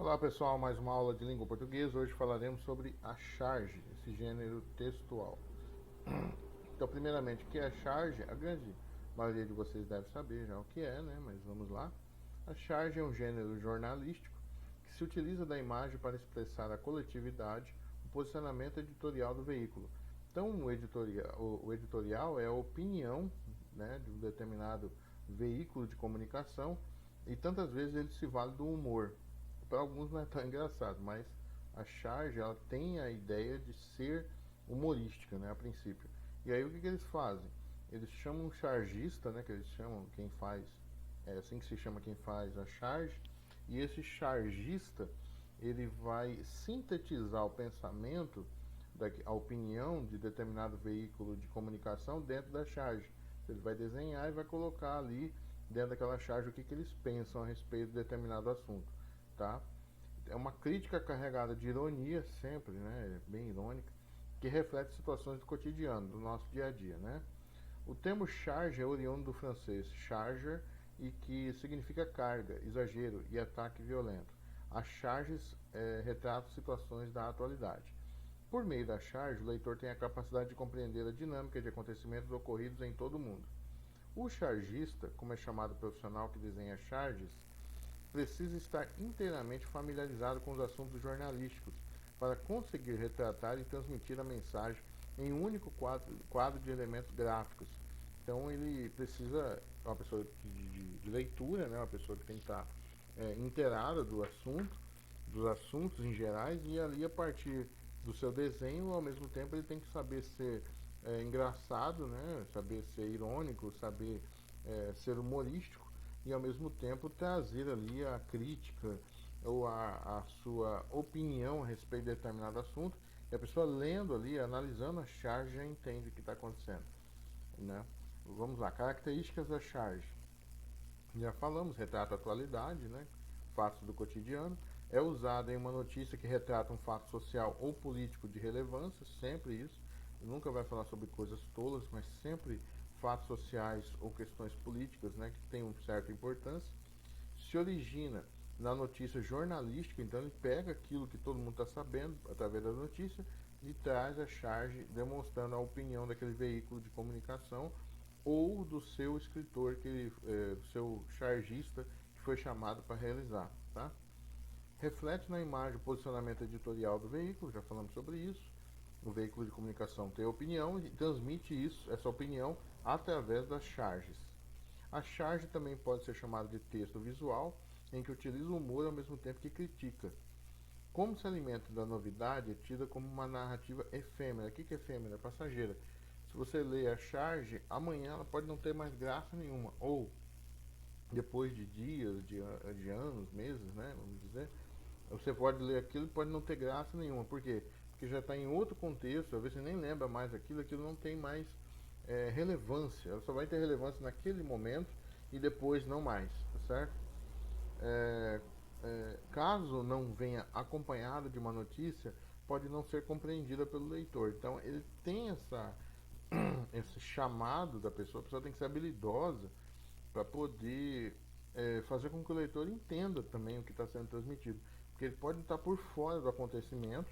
Olá pessoal, mais uma aula de língua portuguesa. Hoje falaremos sobre a charge, esse gênero textual. Então, primeiramente, o que é a charge? A grande maioria de vocês deve saber já o que é, né? Mas vamos lá. A charge é um gênero jornalístico que se utiliza da imagem para expressar a coletividade, o posicionamento editorial do veículo. Então, o editorial é a opinião, né, de um determinado veículo de comunicação e tantas vezes ele se vale do humor. Para alguns não é tão engraçado, mas a charge ela tem a ideia de ser humorística, né, a princípio. E aí o que eles fazem? Eles chamam um chargista, né, que eles chamam quem faz, é assim que se chama quem faz a charge, e esse chargista ele vai sintetizar o pensamento, a opinião de determinado veículo de comunicação dentro da charge. Ele vai desenhar e vai colocar ali dentro daquela charge o que eles pensam a respeito de determinado assunto, tá? É uma crítica carregada de ironia sempre, né? Bem irônica, que reflete situações do cotidiano, do nosso dia a dia, né? O termo charge é oriundo do francês charger e que significa carga, exagero e ataque violento. As charges retratam situações da atualidade. Por meio da charge, o leitor tem a capacidade de compreender a dinâmica de acontecimentos ocorridos em todo o mundo. O chargista, como é chamado o profissional que desenha charges, precisa estar inteiramente familiarizado com os assuntos jornalísticos para conseguir retratar e transmitir a mensagem em um único quadro de elementos gráficos. Então ele precisa, é uma pessoa de leitura, né, uma pessoa que tem que estar inteirada do assunto, dos assuntos em gerais, e ali a partir do seu desenho, ao mesmo tempo ele tem que saber ser engraçado, né, saber ser irônico, saber ser humorístico e ao mesmo tempo trazer ali a crítica ou a sua opinião a respeito de determinado assunto, e a pessoa lendo ali, analisando a charge, já entende o que está acontecendo, né? Vamos lá, características da charge. Já falamos, retrata a atualidade, né? Fatos do cotidiano. É usada em uma notícia que retrata um fato social ou político de relevância, sempre isso. Nunca vai falar sobre coisas tolas, mas sempre fatos sociais ou questões políticas, né, que têm uma certa importância. Se origina na notícia jornalística, então ele pega aquilo que todo mundo está sabendo através da notícia e traz a charge demonstrando a opinião daquele veículo de comunicação ou do seu escritor, do seu chargista que foi chamado para realizar, tá? Reflete na imagem o posicionamento editorial do veículo, já falamos sobre isso. O veículo de comunicação tem opinião e transmite isso, essa opinião, através das charges. A charge também pode ser chamada de texto visual, em que utiliza o humor ao mesmo tempo que critica. Como se alimenta da novidade, é tida como uma narrativa efêmera. O que é efêmera? Passageira. Se você lê a charge, amanhã ela pode não ter mais graça nenhuma. Ou, depois de dias, de anos, meses, né? Vamos dizer, você pode ler aquilo e pode não ter graça nenhuma. Por quê? Porque já está em outro contexto, às vezes você nem lembra mais aquilo não tem mais relevância. Ela só vai ter relevância naquele momento e depois não mais, tá certo? É, caso não venha acompanhado de uma notícia, pode não ser compreendida pelo leitor. Então ele tem esse chamado da pessoa, a pessoa tem que ser habilidosa para poder fazer com que o leitor entenda também o que está sendo transmitido. Porque ele pode estar por fora do acontecimento,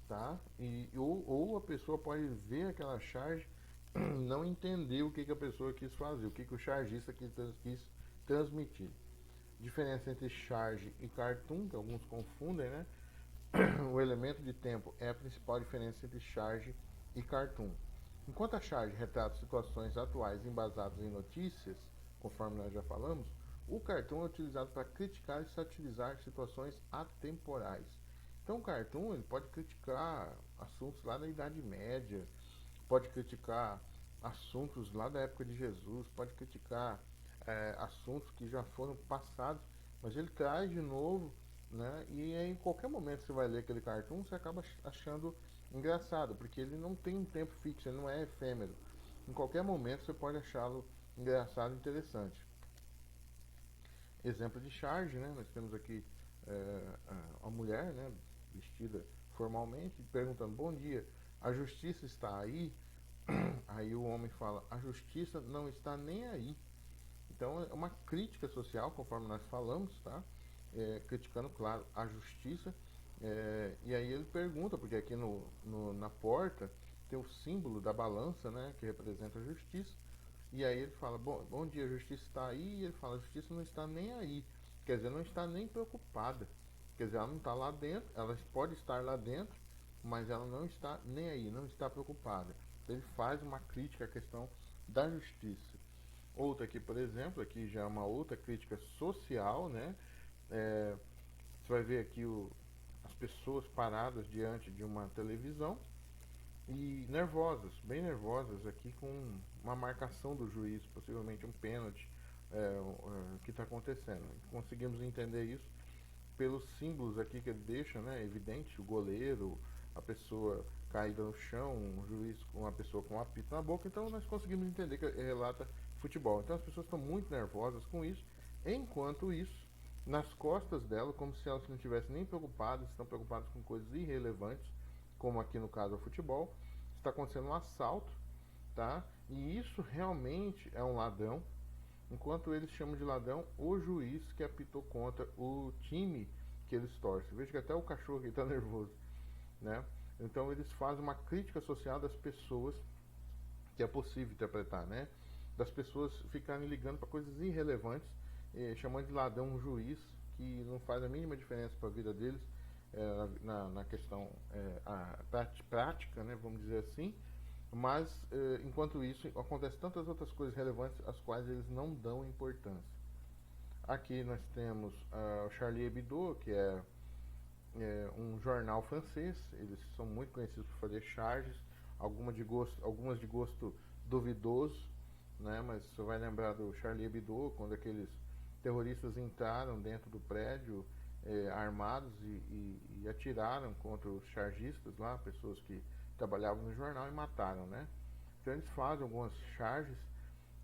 tá? Ou a pessoa pode ver aquela charge não entender o que a pessoa quis fazer, o que o chargista quis transmitir. Diferença entre charge e cartoon, que alguns confundem, né? O elemento de tempo é a principal diferença entre charge e cartoon. Enquanto a charge retrata situações atuais embasadas em notícias, conforme nós já falamos, o cartoon é utilizado para criticar e satirizar situações atemporais. Então o cartoon ele pode criticar assuntos lá da Idade Média, pode criticar assuntos lá da época de Jesus, pode criticar assuntos que já foram passados, mas ele traz de novo, né? E em qualquer momento você vai ler aquele cartoon, você acaba achando engraçado, porque ele não tem um tempo fixo, ele não é efêmero. Em qualquer momento você pode achá-lo engraçado e interessante. Exemplo de charge, né? Nós temos aqui a mulher, né, vestida formalmente, perguntando: bom dia, a justiça está aí? Aí o homem fala: a justiça não está nem aí. Então é uma crítica social, conforme nós falamos, tá? criticando, claro, a justiça. E aí ele pergunta, porque aqui na porta tem o símbolo da balança, né, que representa a justiça. E aí ele fala, bom dia, a justiça está aí. E ele fala, a justiça não está nem aí. Quer dizer, não está nem preocupada. Quer dizer, ela não está lá dentro, ela pode estar lá dentro, mas ela não está nem aí, não está preocupada. Então ele faz uma crítica à questão da justiça. Outra aqui, por exemplo, aqui já é uma outra crítica social, né? É, você vai ver aqui as pessoas paradas diante de uma televisão e nervosas, bem nervosas aqui com uma marcação do juiz, possivelmente um pênalti que está acontecendo. Conseguimos entender isso pelos símbolos aqui que ele deixa, né? Evidente, o goleiro, a pessoa caída no chão, um juiz com uma pessoa com um apito na boca, então nós conseguimos entender que relata futebol. Então as pessoas estão muito nervosas com isso, enquanto isso, nas costas dela, como se elas não estivessem nem preocupadas, estão preocupadas com coisas irrelevantes, como aqui no caso o futebol, está acontecendo um assalto, tá? E isso realmente é um ladrão, enquanto eles chamam de ladrão o juiz que apitou contra o time que eles torcem. Veja que até o cachorro aqui está nervoso, né? Então eles fazem uma crítica social das pessoas, que é possível interpretar, né? Das pessoas ficarem ligando para coisas irrelevantes, chamando de ladrão um juiz que não faz a mínima diferença para a vida deles, na questão prática, né? Vamos dizer assim. Mas, enquanto isso, acontecem tantas outras coisas relevantes às quais eles não dão importância. Aqui nós temos o Charlie Hebdo, que um jornal francês. Eles são muito conhecidos por fazer charges, algumas de gosto duvidoso, né? Mas você vai lembrar do Charlie Hebdo, quando aqueles terroristas entraram dentro do prédio armados e atiraram contra os chargistas lá, pessoas que trabalhavam no jornal, e mataram, né? Então eles fazem algumas charges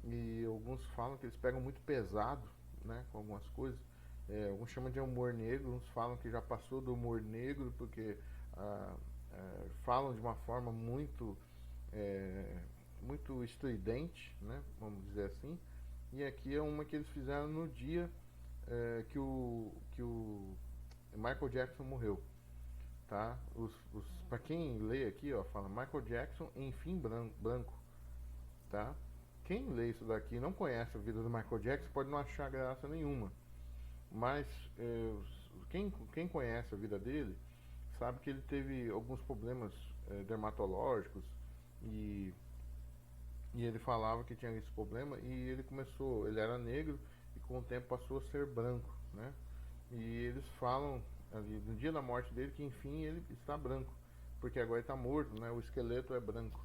e alguns falam que eles pegam muito pesado, né, com algumas coisas. Alguns chamam de humor negro, uns falam que já passou do humor negro porque falam de uma forma muito estridente, né, vamos dizer assim. E aqui é uma que eles fizeram no dia que o Michael Jackson morreu, tá? Para quem lê aqui, ó, fala Michael Jackson em fim branco, tá? Quem lê isso daqui e não conhece a vida do Michael Jackson pode não achar graça nenhuma, mas quem conhece a vida dele sabe que ele teve alguns problemas dermatológicos e, e ele falava que tinha esse problema e ele era negro e com o tempo passou a ser branco, né? E eles falam ali, no dia da morte dele, que enfim ele está branco, porque agora ele está morto, né? O esqueleto é branco.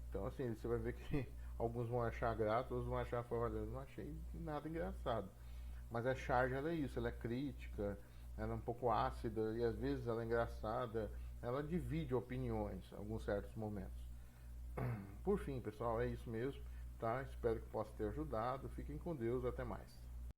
Então assim, você vai ver que alguns vão achar grato, outros vão achar, olha, eu não achei nada engraçado. Mas a charge ela é isso, ela é crítica, ela é um pouco ácida e às vezes ela é engraçada, ela divide opiniões em alguns certos momentos. Por fim, pessoal, é isso mesmo, tá? Espero que possa ter ajudado. Fiquem com Deus, até mais.